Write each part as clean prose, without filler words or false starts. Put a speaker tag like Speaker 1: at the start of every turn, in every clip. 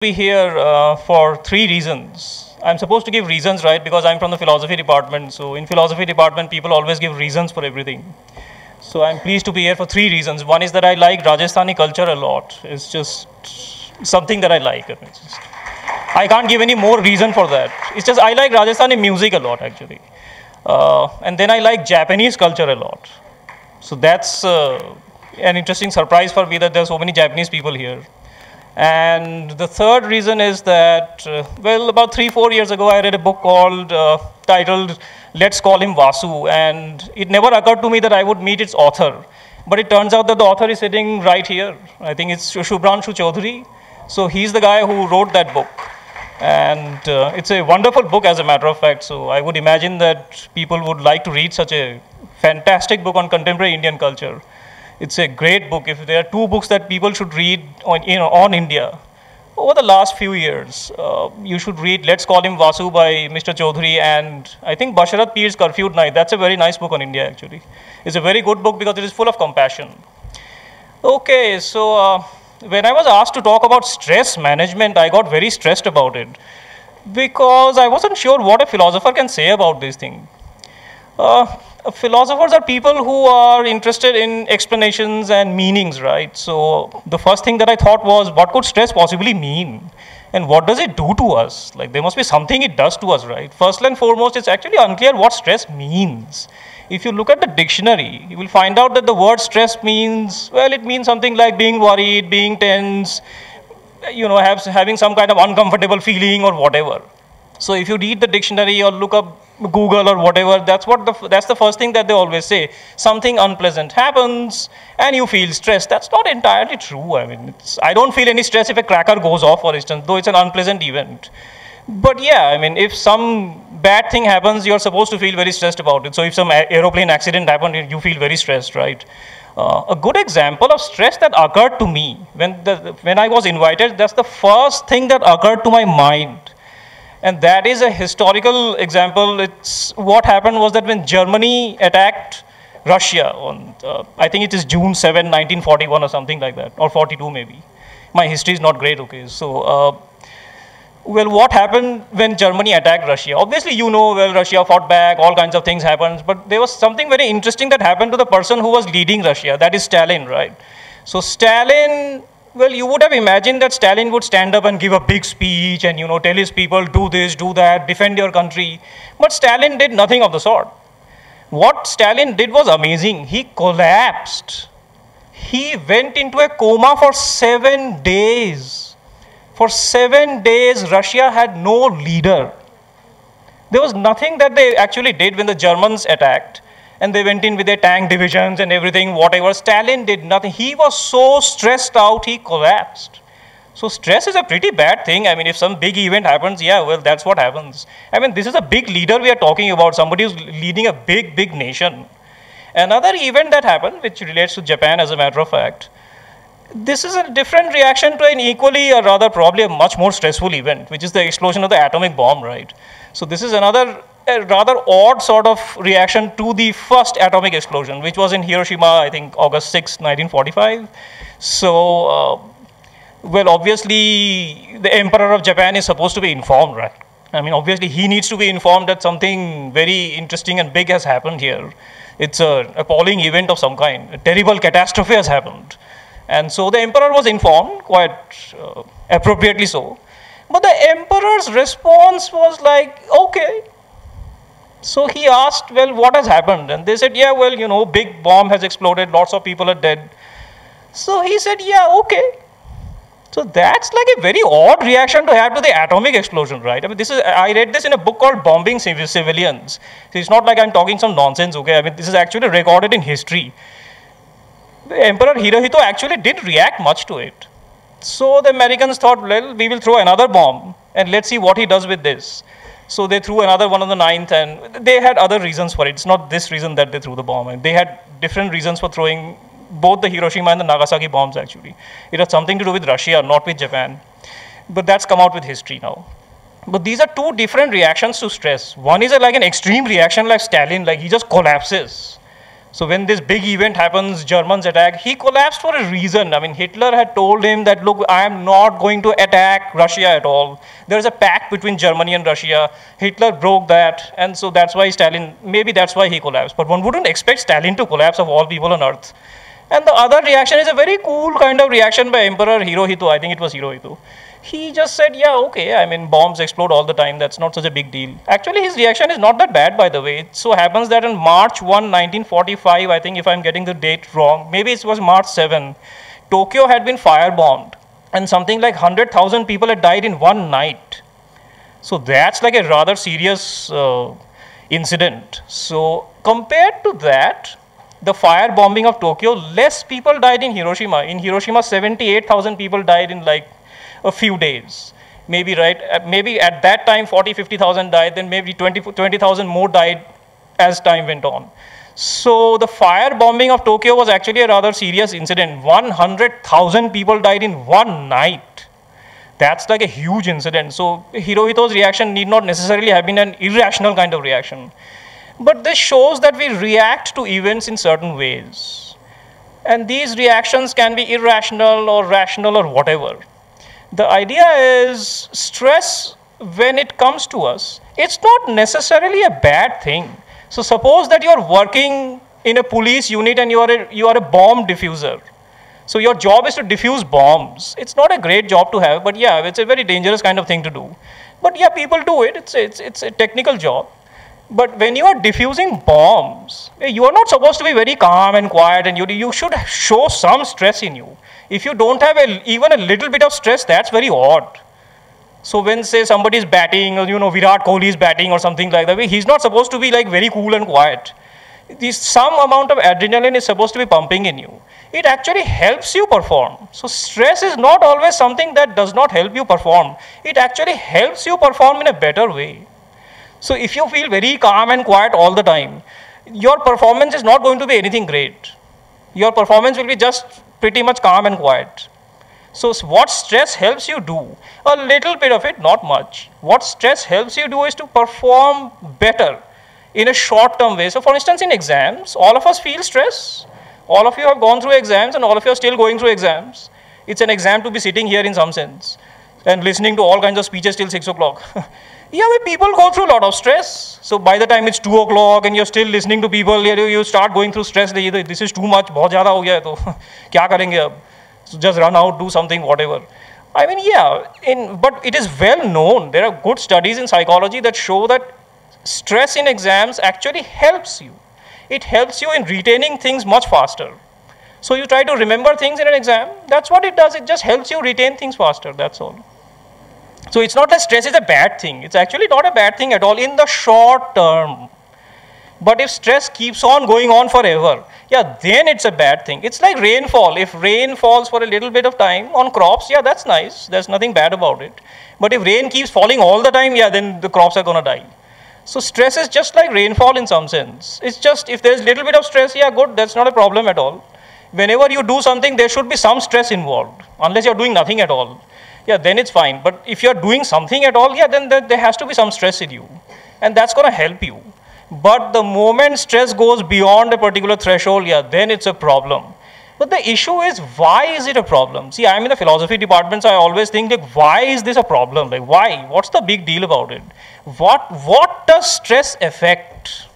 Speaker 1: Be here for three reasons. I'm supposed to give reasons, right? Because I'm from the philosophy department. So in philosophy department, people always give reasons for everything. So I'm pleased to be here for three reasons. One is that I like Rajasthani culture a lot. It's just something that I like. I can't give any more reason for that. It's just I like Rajasthani music a lot, actually. And then I like Japanese culture a lot. So that's an interesting surprise for me that there are so many Japanese people here. And the third reason is that, about 3-4 years ago, I read a book titled Let's Call Him Vasu. And it never occurred to me that I would meet its author. But it turns out that the author is sitting right here. I think it's Shubhranshu Chaudhary. So he's the guy who wrote that book. And it's a wonderful book, as a matter of fact. So I would imagine that people would like to read such a fantastic book on contemporary Indian culture. It's a great book. If there are two books that people should read on India over the last few years, you should read Let's Call Him Vasu by Mr. Chaudhary, and I think Basharat Peer's Curfewed Night. That's a very nice book on India, actually. It's a very good book because it is full of compassion. Okay, so when I was asked to talk about stress management, I got very stressed about it because I wasn't sure what a philosopher can say about this thing. Philosophers are people who are interested in explanations and meanings, right? So the first thing that I thought was, what could stress possibly mean? And what does it do to us? Like, there must be something it does to us, right? First and foremost, it's actually unclear what stress means. If you look at the dictionary, you will find out that the word stress means, well, it means something like being worried, being tense, having some kind of uncomfortable feeling or whatever. So if you read the dictionary or look up Google or whatever, that's the first thing that they always say. Something unpleasant happens and you feel stressed. That's not entirely true. I mean, I don't feel any stress if a cracker goes off, for instance, though it's an unpleasant event. But yeah, I mean, if some bad thing happens, you're supposed to feel very stressed about it. So if some aeroplane accident happened, you feel very stressed, right? A good example of stress that occurred to me when I was invited, that's the first thing that occurred to my mind. And that is a historical example. What happened was that when Germany attacked Russia on, I think it is June 7, 1941 or something like that, or 42 maybe. My history is not great, okay. So, what happened when Germany attacked Russia? Obviously, Russia fought back, all kinds of things happened, but there was something very interesting that happened to the person who was leading Russia, that is Stalin, right? So Stalin, you would have imagined that Stalin would stand up and give a big speech and, tell his people, do this, do that, defend your country. But Stalin did nothing of the sort. What Stalin did was amazing. He collapsed. He went into a coma for 7 days. For 7 days, Russia had no leader. There was nothing that they actually did when the Germans attacked. And they went in with their tank divisions and everything, whatever. Stalin did nothing. He was so stressed out, he collapsed. So stress is a pretty bad thing. I mean, if some big event happens, that's what happens. I mean, this is a big leader we are talking about, somebody who's leading a big, big nation. Another event that happened, which relates to Japan as a matter of fact, this is a different reaction to an equally, or rather probably a much more stressful event, which is the explosion of the atomic bomb, right? So this is a rather odd sort of reaction to the first atomic explosion, which was in Hiroshima, I think, August 6, 1945. So, obviously, the Emperor of Japan is supposed to be informed, right? I mean, obviously, he needs to be informed that something very interesting and big has happened here. It's an appalling event of some kind. A terrible catastrophe has happened. And so the Emperor was informed, quite appropriately so. But the Emperor's response was like, okay. So he asked, what has happened? And they said, big bomb has exploded, lots of people are dead. So he said, okay. So that's like a very odd reaction to have to the atomic explosion, right? I mean, I read this in a book called Bombing Civilians. So it's not like I'm talking some nonsense, okay? I mean, this is actually recorded in history. The Emperor Hirohito actually didn't react much to it. So the Americans thought, we will throw another bomb and let's see what he does with this. So they threw another one on the 9th, and they had other reasons for it. It's not this reason that they threw the bomb. And they had different reasons for throwing both the Hiroshima and the Nagasaki bombs, actually. It had something to do with Russia, not with Japan. But that's come out with history now. But these are two different reactions to stress. One is like an extreme reaction like Stalin, like he just collapses. So when this big event happens, Germans attack, he collapsed for a reason. I mean, Hitler had told him that, look, I am not going to attack Russia at all. There is a pact between Germany and Russia. Hitler broke that, and so that's why Stalin, maybe that's why he collapsed. But one wouldn't expect Stalin to collapse of all people on earth. And the other reaction is a very cool kind of reaction by Emperor Hirohito. I think it was Hirohito. He just said, yeah, okay, I mean, bombs explode all the time. That's not such a big deal. Actually, his reaction is not that bad, by the way. It so happens that on March 1, 1945, I think if I'm getting the date wrong, maybe it was March 7, Tokyo had been firebombed. And something like 100,000 people had died in one night. So that's like a rather serious incident. So compared to that, the firebombing of Tokyo, less people died in Hiroshima. In Hiroshima, 78,000 people died in like a few days. Maybe, right? Maybe at that time, 40, 50,000 died, then maybe 20,000 more died as time went on. So the firebombing of Tokyo was actually a rather serious incident. 100,000 people died in one night. That's like a huge incident. So Hirohito's reaction need not necessarily have been an irrational kind of reaction. But this shows that we react to events in certain ways. And these reactions can be irrational or rational or whatever. The idea is stress, when it comes to us, it's not necessarily a bad thing. So suppose that you're working in a police unit and you are a bomb diffuser. So your job is to diffuse bombs. It's not a great job to have, but yeah, it's a very dangerous kind of thing to do. But yeah, people do it. It's a technical job. But when you are diffusing bombs, you are not supposed to be very calm and quiet, and you should show some stress in you. If you don't have even a little bit of stress, that's very odd. So when, say, somebody is batting, or Virat Kohli is batting or something like that, he's not supposed to be like very cool and quiet. Some amount of adrenaline is supposed to be pumping in you. It actually helps you perform. So stress is not always something that does not help you perform. It actually helps you perform in a better way. So if you feel very calm and quiet all the time, your performance is not going to be anything great. Your performance will be just pretty much calm and quiet. So what stress helps you do? A little bit of it, not much. What stress helps you do is to perform better in a short-term way. So for instance, in exams, all of us feel stress. All of you have gone through exams and all of you are still going through exams. It's an exam to be sitting here in some sense and listening to all kinds of speeches till 6 o'clock. Yeah, people go through a lot of stress. So by the time it's 2 o'clock and you're still listening to people, you start going through stress. This is too much, बहुत ज़्यादा हो गया है तो क्या करेंगे अब? So just run out, do something, whatever. I mean, yeah, but it is well known. There are good studies in psychology that show that stress in exams actually helps you. It helps you in retaining things much faster. So you try to remember things in an exam. That's what it does. It just helps you retain things faster. That's all. So it's not that stress is a bad thing. It's actually not a bad thing at all in the short term. But if stress keeps on going on forever, yeah, then it's a bad thing. It's like rainfall. If rain falls for a little bit of time on crops, yeah, that's nice. There's nothing bad about it. But if rain keeps falling all the time, yeah, then the crops are going to die. So stress is just like rainfall in some sense. It's just, if there's a little bit of stress, yeah, good, that's not a problem at all. Whenever you do something, there should be some stress involved, unless you're doing nothing at all. Yeah, then it's fine. But if you're doing something at all, yeah, then there has to be some stress in you. And that's going to help you. But the moment stress goes beyond a particular threshold, yeah, then it's a problem. But the issue is, why is it a problem? See, I'm in the philosophy department, so I always think, like, why is this a problem? Like, why? What's the big deal about it? What does stress affect?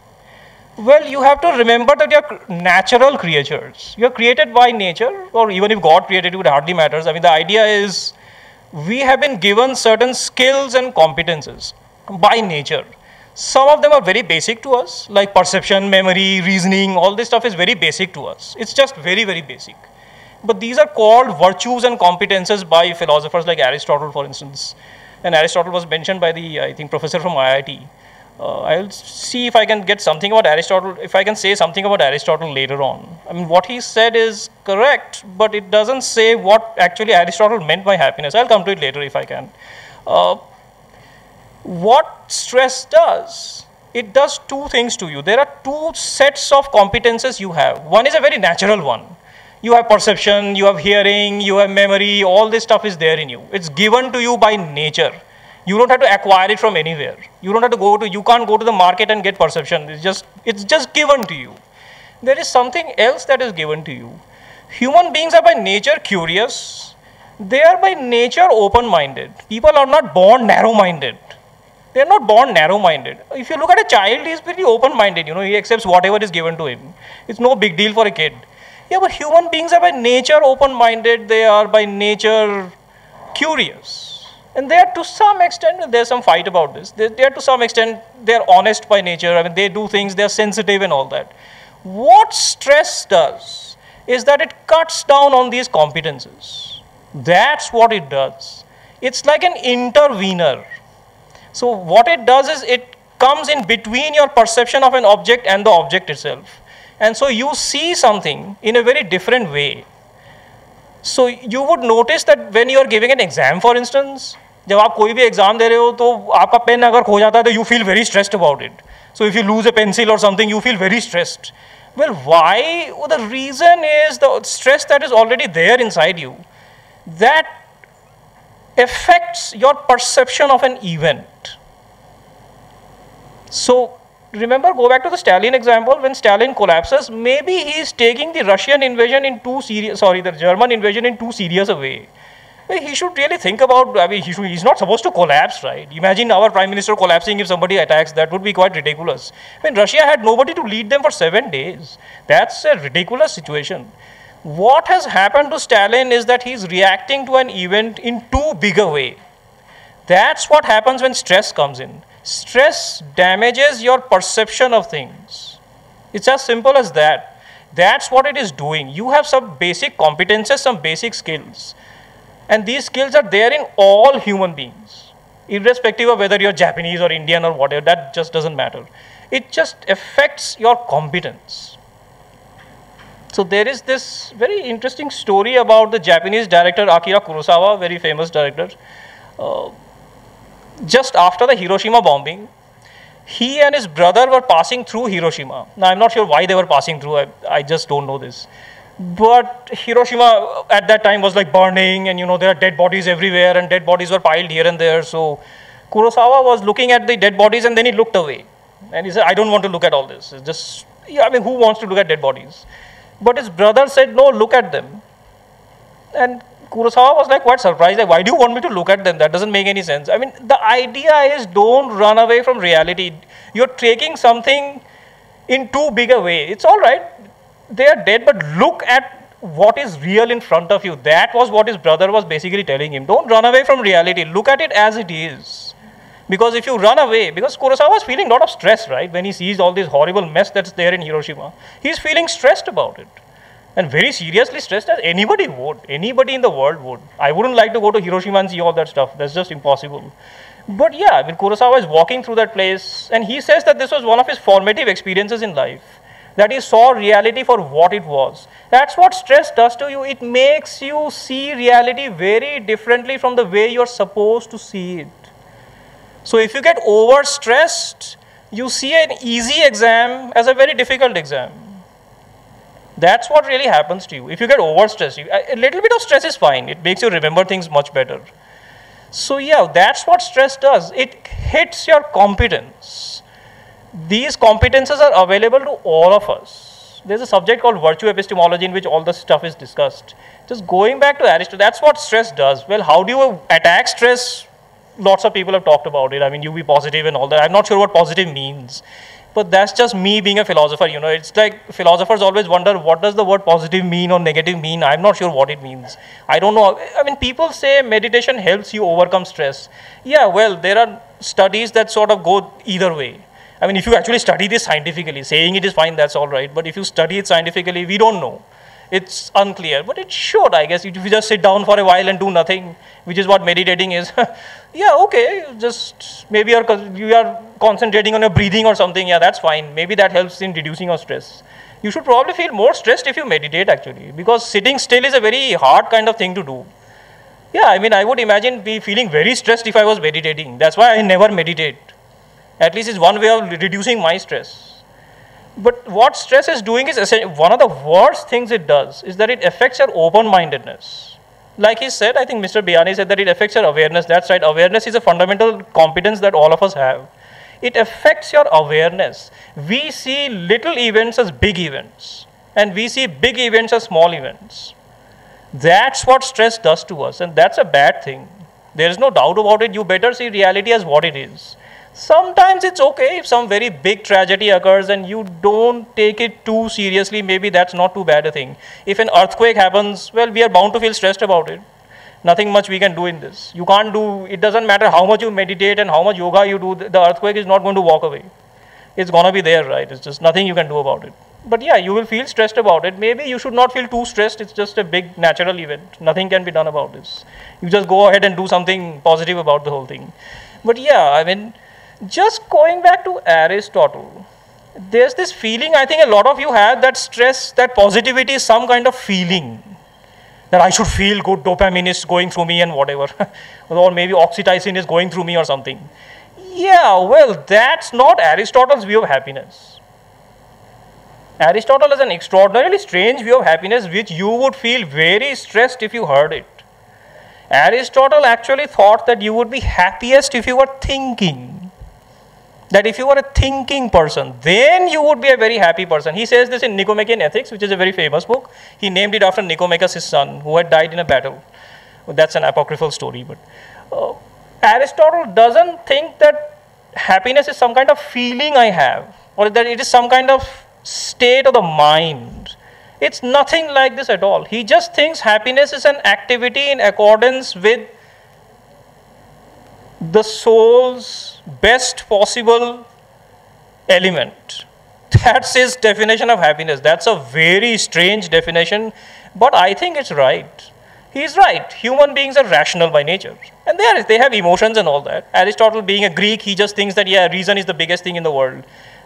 Speaker 1: Well, you have to remember that you're natural creatures. You're created by nature, or even if God created you, it hardly matters. I mean, the idea is, we have been given certain skills and competences by nature. Some of them are very basic to us, like perception, memory, reasoning, all this stuff is very basic to us. It's just very, very basic. But these are called virtues and competences by philosophers like Aristotle, for instance. And Aristotle was mentioned by the, I think, professor from IIT. I'll see if I can get something about Aristotle, if I can say something about Aristotle later on. I mean, what he said is correct, but it doesn't say what actually Aristotle meant by happiness. I'll come to it later if I can. What stress does, it does two things to you. There are two sets of competences you have. One is a very natural one. You have perception, you have hearing, you have memory, all this stuff is there in you. It's given to you by nature. You don't have to acquire it from anywhere. You don't have to you can't go to the market and get perception. It's just given to you. there is something else that is given to you. Human beings are by nature curious. They are by nature open-minded. People are not born narrow-minded. They are not born narrow-minded. If you look at a child, he is pretty open-minded. He accepts whatever is given to him. It's no big deal for a kid. Yeah, but human beings are by nature open-minded. They are by nature curious. And they are to some extent, there's some fight about this, they are to some extent, they're honest by nature. I mean, they do things, they're sensitive and all that. What stress does is that it cuts down on these competences. That's what it does. It's like an intervener. So what it does is it comes in between your perception of an object and the object itself. And so you see something in a very different way. So you would notice that when you are giving an exam, for instance, जब आप कोई भी exam दे रहे हो तो आपका pen अगर खो जाता है तो you feel very stressed about it. So if you lose a pencil or something, you feel very stressed. Well, why? Well, the reason is the stress that is already there inside you that affects your perception of an event. So remember, go back to the Stalin example. When Stalin collapses, maybe he is taking the Russian invasion in the German invasion in too serious a way. He should really think about, I mean, he's not supposed to collapse, right? Imagine our prime minister collapsing if somebody attacks. That would be quite ridiculous. I mean, Russia had nobody to lead them for 7 days. That's a ridiculous situation. What has happened to Stalin is that he's reacting to an event in too big a way. That's what happens when stress comes in. Stress damages your perception of things. It's as simple as that. That's what it is doing. You have some basic competences, some basic skills. And these skills are there in all human beings, irrespective of whether you're Japanese or Indian or whatever. That just doesn't matter. It just affects your competence. So there is this very interesting story about the Japanese director Akira Kurosawa, very famous director. Just after the Hiroshima bombing, he and his brother were passing through Hiroshima. Now, I'm not sure why they were passing through. I just don't know this. But Hiroshima at that time was like burning, and there are dead bodies everywhere, and dead bodies were piled here and there. So Kurosawa was looking at the dead bodies, and then he looked away. And he said, I don't want to look at all this. It's just, I mean, who wants to look at dead bodies? But his brother said, no, look at them. And Kurosawa was like quite surprised, like, why do you want me to look at them? That doesn't make any sense. I mean, the idea is don't run away from reality. You're taking something in too big a way. It's all right. They are dead, but look at what is real in front of you. That was what his brother was basically telling him. Don't run away from reality. Look at it as it is. Because if you run away, because Kurosawa was feeling a lot of stress, right? When he sees all this horrible mess that's there in Hiroshima, he's feeling stressed about it. And very seriously stressed, as anybody would. Anybody in the world would. I wouldn't like to go to Hiroshima and see all that stuff. That's just impossible. But yeah, I mean, Kurosawa is walking through that place, and he says that this was one of his formative experiences in life. That he saw reality for what it was. That's what stress does to you. It makes you see reality very differently from the way you're supposed to see it. So if you get overstressed, you see an easy exam as a very difficult exam. That's what really happens to you. If you get overstressed, a little bit of stress is fine. It makes you remember things much better. So yeah, that's what stress does. It hits your competence. These competences are available to all of us. There's a subject called virtue epistemology in which all this stuff is discussed. Just going back to Aristotle, that's what stress does. Well, how do you attack stress? Lots of people have talked about it. I mean, you be positive and all that. I'm not sure what positive means. But that's just me being a philosopher. It's like philosophers always wonder, what does the word positive mean or negative mean? I'm not sure what it means. I don't know. I mean, people say meditation helps you overcome stress. Yeah, well, there are studies that sort of go either way. I mean, if you actually study this scientifically, saying it is fine, that's all right. But if you study it scientifically, we don't know. It's unclear. But it should, I guess. If you just sit down for a while and do nothing, which is what meditating is. Yeah, okay. Just maybe you are concentrating on your breathing or something. Yeah, that's fine. Maybe that helps in reducing your stress. You should probably feel more stressed if you meditate, actually. Because sitting still is a very hard kind of thing to do. Yeah, I mean, I would imagine be feeling very stressed if I was meditating. That's why I never meditate. At least it's one way of reducing my stress. But what stress is doing is one of the worst things it does is that it affects your open-mindedness. Like he said, I think Mr. Biyani said that it affects your awareness. That's right. Awareness is a fundamental competence that all of us have. It affects your awareness. We see little events as big events, and we see big events as small events. That's what stress does to us, and that's a bad thing. There is no doubt about it. You better see reality as what it is. Sometimes it's okay if some very big tragedy occurs and you don't take it too seriously. Maybe that's not too bad a thing. If an earthquake happens, well, we are bound to feel stressed about it. Nothing much we can do in this. You can't do, it doesn't matter how much you meditate and how much yoga you do, the earthquake is not going to walk away. It's going to be there, right? It's just nothing you can do about it. But yeah, you will feel stressed about it. Maybe you should not feel too stressed. It's just a big natural event. Nothing can be done about this. You just go ahead and do something positive about the whole thing. But yeah, I mean, just going back to Aristotle, there's this feeling I think a lot of you have that stress, that positivity is some kind of feeling. That I should feel good, dopamine is going through me and whatever. Or maybe oxytocin is going through me or something. Yeah, well, that's not Aristotle's view of happiness. Aristotle has an extraordinarily strange view of happiness which you would feel very stressed if you heard it. Aristotle actually thought that you would be happiest if you were thinking. That if you were a thinking person, then you would be a very happy person. He says this in Nicomachean Ethics, which is a very famous book. He named it after Nicomachus, his son, who had died in a battle. That's an apocryphal story. But Aristotle doesn't think that happiness is some kind of feeling I have, or that it is some kind of state of the mind. It's nothing like this at all. He just thinks happiness is an activity in accordance with the soul's best possible element. That's his definition of happiness. That's a very strange definition, but I think it's right. He's right. Human beings are rational by nature. And they have emotions and all that. Aristotle, being a Greek, he just thinks that, yeah, reason is the biggest thing in the world.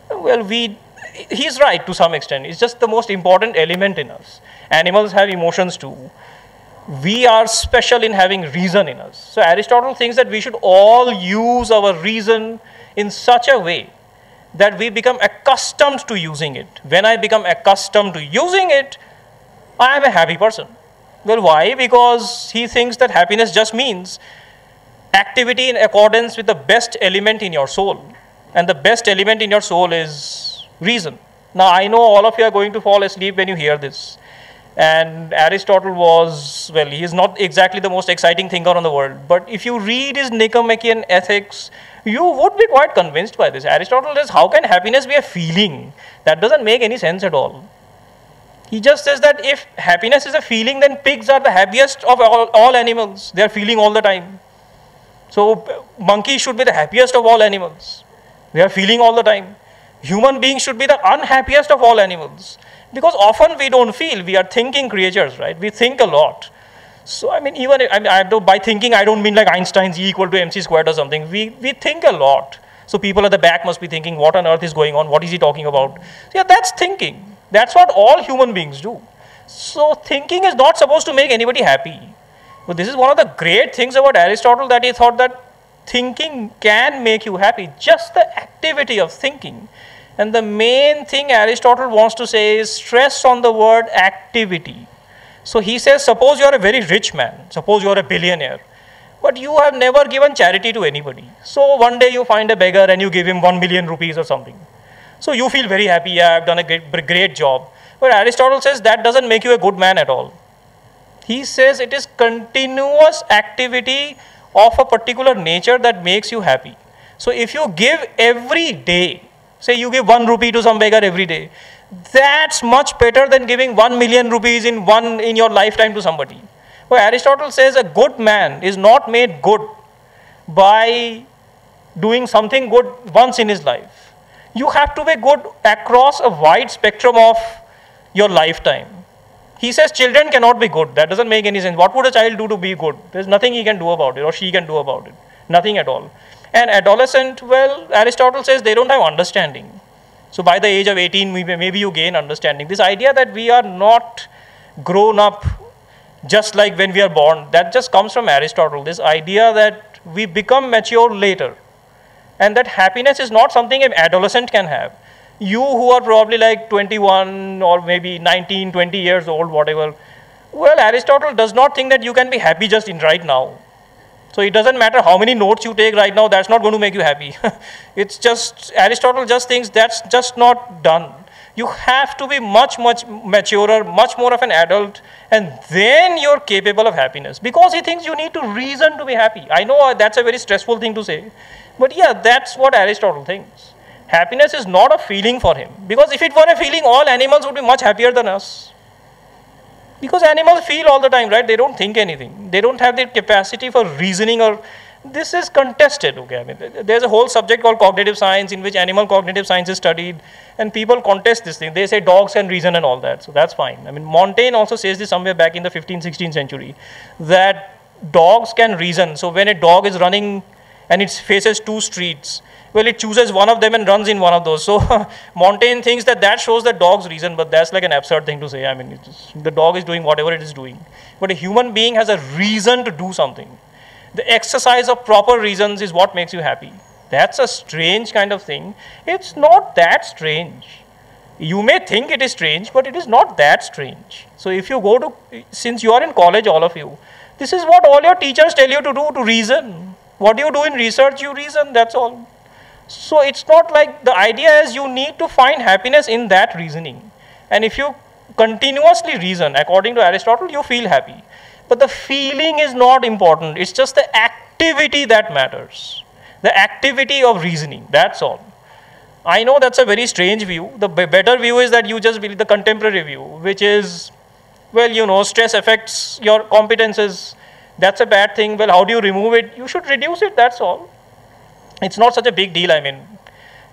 Speaker 1: Well, he's right to some extent. It's just the most important element in us. Animals have emotions too. We are special in having reason in us. So Aristotle thinks that we should all use our reason in such a way that we become accustomed to using it. When I become accustomed to using it, I am a happy person. Well, why? Because he thinks that happiness just means activity in accordance with the best element in your soul. And the best element in your soul is reason. Now, I know all of you are going to fall asleep when you hear this. And Aristotle was, well, he is not exactly the most exciting thinker on the world. But if you read his Nicomachean Ethics, you would be quite convinced by this. Aristotle says, how can happiness be a feeling? That doesn't make any sense at all. He just says that if happiness is a feeling, then pigs are the happiest of all animals. They are feeling all the time. So monkeys should be the happiest of all animals. They are feeling all the time. Human beings should be the unhappiest of all animals. Because often we don't feel, we are thinking creatures, right? We think a lot. So I mean, by thinking, I don't mean like Einstein's E equal to MC squared or something. We think a lot. So people at the back must be thinking, what on earth is going on? What is he talking about? So yeah, that's thinking. That's what all human beings do. So thinking is not supposed to make anybody happy. But this is one of the great things about Aristotle, that he thought that thinking can make you happy. Just the activity of thinking. And the main thing Aristotle wants to say is stress on the word activity. So he says, suppose you are a very rich man, suppose you are a billionaire, but you have never given charity to anybody. So one day you find a beggar and you give him 1 million rupees or something. So you feel very happy, yeah, I've done a great job. But Aristotle says that doesn't make you a good man at all. He says it is continuous activity of a particular nature that makes you happy. So if you give every day, say you give 1 rupee to some beggar every day, that's much better than giving 1 million rupees in your lifetime to somebody. Well, Aristotle says a good man is not made good by doing something good once in his life. You have to be good across a wide spectrum of your lifetime. He says children cannot be good. That doesn't make any sense. What would a child do to be good? There's nothing he can do about it, or she can do about it. Nothing at all. And adolescent, well, Aristotle says they don't have understanding. So by the age of 18, maybe you gain understanding. This idea that we are not grown up just like when we are born, that just comes from Aristotle. This idea that we become mature later. And that happiness is not something an adolescent can have. You who are probably like 21 or maybe 19, 20 years old, whatever. Well, Aristotle does not think that you can be happy just in right now. So it doesn't matter how many notes you take right now, that's not going to make you happy. It's just, Aristotle just thinks that's just not done. You have to be much, much maturer, much more of an adult, and then you're capable of happiness. Because he thinks you need to reason to be happy. I know that's a very stressful thing to say, but yeah, that's what Aristotle thinks. Happiness is not a feeling for him. Because if it were a feeling, all animals would be much happier than us. Because animals feel all the time, right? They don't think anything. They don't have the capacity for reasoning, or this is contested. Okay, I mean, there's a whole subject called cognitive science in which animal cognitive science is studied, and people contest this thing. They say dogs can reason and all that, so that's fine. I mean, Montaigne also says this somewhere back in the 15th, 16th century, that dogs can reason. So when a dog is running and it faces two streets, well, it chooses one of them and runs in one of those. So Montaigne thinks that that shows that dogs reason, but that's like an absurd thing to say. I mean, the dog is doing whatever it is doing. But a human being has a reason to do something. The exercise of proper reasons is what makes you happy. That's a strange kind of thing. It's not that strange. You may think it is strange, but it is not that strange. So if you go to, since you are in college, all of you, this is what all your teachers tell you to do, to reason. What do you do in research? You reason, that's all. So it's not like, the idea is you need to find happiness in that reasoning. And if you continuously reason, according to Aristotle, you feel happy. But the feeling is not important. It's just the activity that matters. The activity of reasoning, that's all. I know that's a very strange view. The better view is that you just believe the contemporary view, which is, well, you know, stress affects your competences. That's a bad thing. Well, how do you remove it? You should reduce it, that's all. It's not such a big deal. I mean,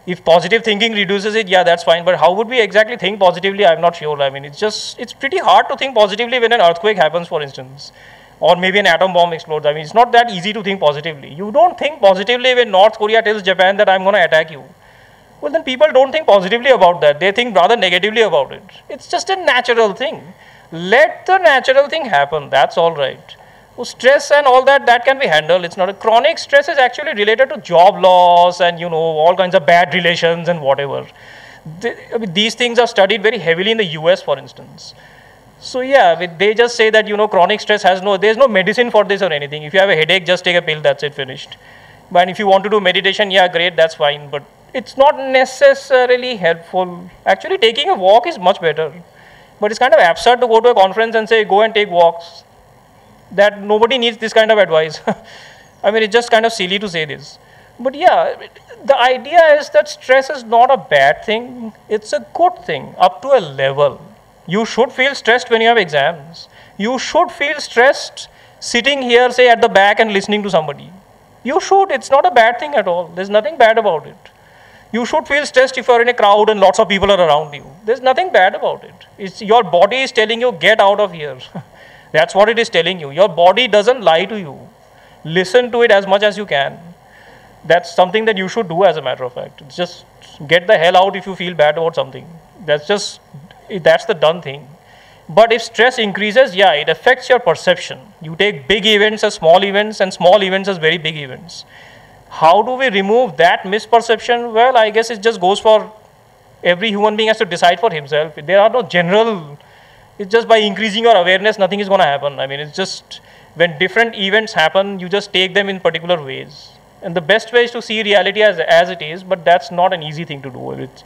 Speaker 1: if positive thinking reduces it, yeah, that's fine. But how would we exactly think positively? I'm not sure. I mean, it's pretty hard to think positively when an earthquake happens, for instance, or maybe an atom bomb explodes. I mean, it's not that easy to think positively. You don't think positively when North Korea tells Japan that I'm going to attack you. Well, then people don't think positively about that. They think rather negatively about it. It's just a natural thing. Let the natural thing happen. That's all right. So stress and all that, that can be handled. It's not a chronic stress is actually related to job loss and, you know, all kinds of bad relations and whatever. I mean, these things are studied very heavily in the US, for instance. So yeah, I mean, they just say that, you know, chronic stress there's no medicine for this or anything. If you have a headache, just take a pill, that's it, finished. But if you want to do meditation, yeah, great, that's fine. But it's not necessarily helpful. Actually, taking a walk is much better. But it's kind of absurd to go to a conference and say, go and take walks. That nobody needs this kind of advice. I mean, it's just kind of silly to say this. But yeah, the idea is that stress is not a bad thing. It's a good thing up to a level. You should feel stressed when you have exams. You should feel stressed sitting here, say, at the back and listening to somebody. You should. It's not a bad thing at all. There's nothing bad about it. You should feel stressed if you're in a crowd and lots of people are around you. There's nothing bad about it. It's your body is telling you, get out of here. That's what it is telling you. Your body doesn't lie to you. Listen to it as much as you can. That's something that you should do, as a matter of fact. It's just get the hell out if you feel bad about something. That's the done thing. But if stress increases, yeah, it affects your perception. You take big events as small events and small events as very big events. How do we remove that misperception? Well, I guess it just goes for every human being has to decide for himself. There are no general, it's just by increasing your awareness, nothing is going to happen. I mean, it's just when different events happen, you just take them in particular ways. And the best way is to see reality as it is, but that's not an easy thing to do. It's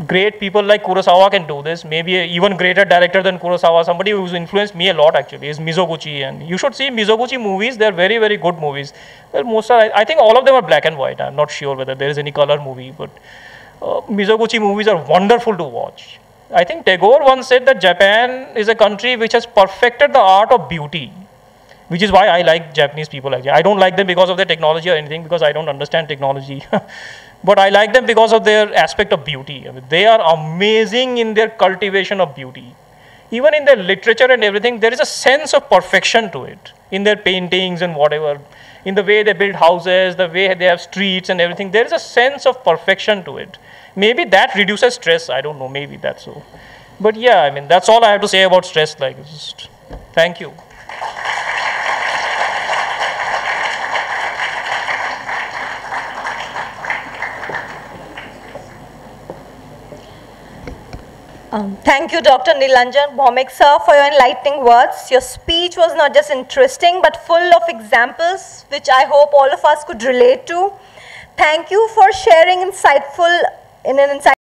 Speaker 1: great people like Kurosawa can do this. Maybe an even greater director than Kurosawa, somebody who's influenced me a lot actually, is Mizoguchi. And you should see Mizoguchi movies. They're very, very good movies. Well, I think all of them are black and white. I'm not sure whether there is any color movie, but Mizoguchi movies are wonderful to watch. I think Tagore once said that Japan is a country which has perfected the art of beauty, which is why I like Japanese people actually. I don't like them because of their technology or anything, because I don't understand technology. But I like them because of their aspect of beauty. I mean, they are amazing in their cultivation of beauty. Even in their literature and everything, there is a sense of perfection to it. In their paintings and whatever, in the way they build houses, the way they have streets and everything, there is a sense of perfection to it. Maybe that reduces stress. I don't know, maybe that's so. But yeah, I mean, that's all I have to say about stress. Thank you.
Speaker 2: Thank you, Dr. Nilanjan Bhaumik sir, for your enlightening words. Your speech was not just interesting, but full of examples, which I hope all of us could relate to. Thank you for sharing in an insightful